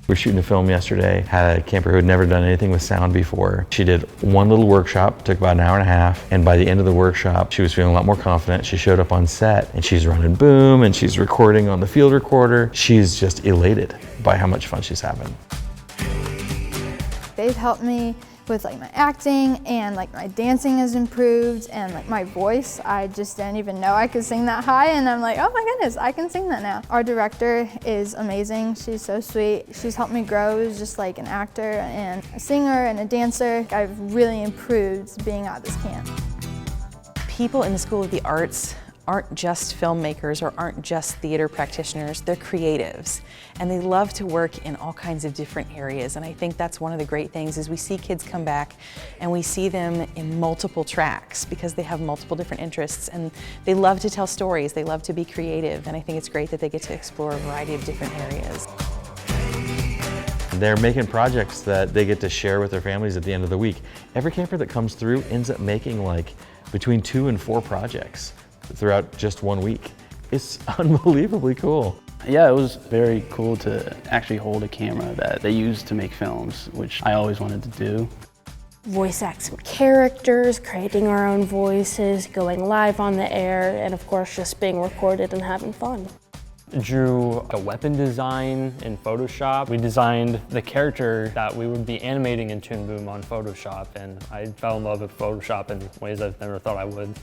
We were shooting a film yesterday, had a camper who had never done anything with sound before. She did one little workshop, took about an hour and a half, and by the end of the workshop, she was feeling a lot more confident. She showed up on set and she's running boom and she's recording on the field recorder. She's just elated by how much fun she's having. They've helped me with like my acting, and like my dancing has improved, and like my voice, I just didn't even know I could sing that high, and I'm like, oh my goodness, I can sing that now. Our director is amazing. She's so sweet. She's helped me grow as just like an actor and a singer and a dancer. I've really improved being at this camp. People in the School of the Arts aren't just filmmakers or aren't just theater practitioners, they're creatives. And they love to work in all kinds of different areas. And I think that's one of the great things is we see kids come back and we see them in multiple tracks because they have multiple different interests and they love to tell stories, they love to be creative. And I think it's great that they get to explore a variety of different areas. They're making projects that they get to share with their families at the end of the week. Every camper that comes through ends up making like between 2 and 4 projects throughout just 1 week. It's unbelievably cool. Yeah, it was very cool to actually hold a camera that they use to make films, which I always wanted to do. Voice acting characters, creating our own voices, going live on the air, and of course just being recorded and having fun. Drew a weapon design in Photoshop. We designed the character that we would be animating in Toon Boom on Photoshop, and I fell in love with Photoshop in ways I've never thought I would.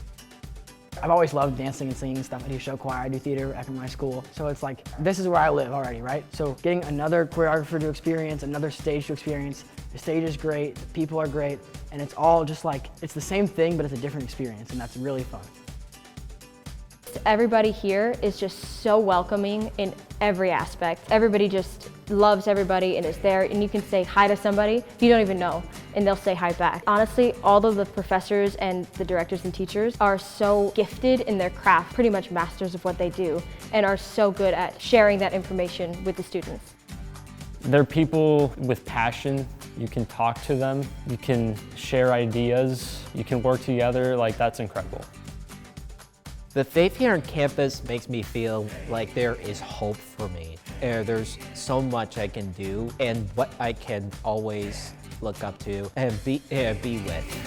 I've always loved dancing and singing and stuff. I do show choir, I do theater after my school. So it's like, this is where I live already, right? So getting another choreographer to experience, another stage to experience, the stage is great, the people are great, and it's all just like, it's the same thing, but it's a different experience, and that's really fun. Everybody here is just so welcoming in every aspect. Everybody just loves everybody and is there, and you can say hi to somebody you don't even know and they'll say hi back. Honestly, all of the professors and the directors and teachers are so gifted in their craft, pretty much masters of what they do, and are so good at sharing that information with the students. They're people with passion. You can talk to them, you can share ideas, you can work together, like that's incredible. The faith here on campus makes me feel like there is hope for me. There's so much I can do and what I can always look up to and be with.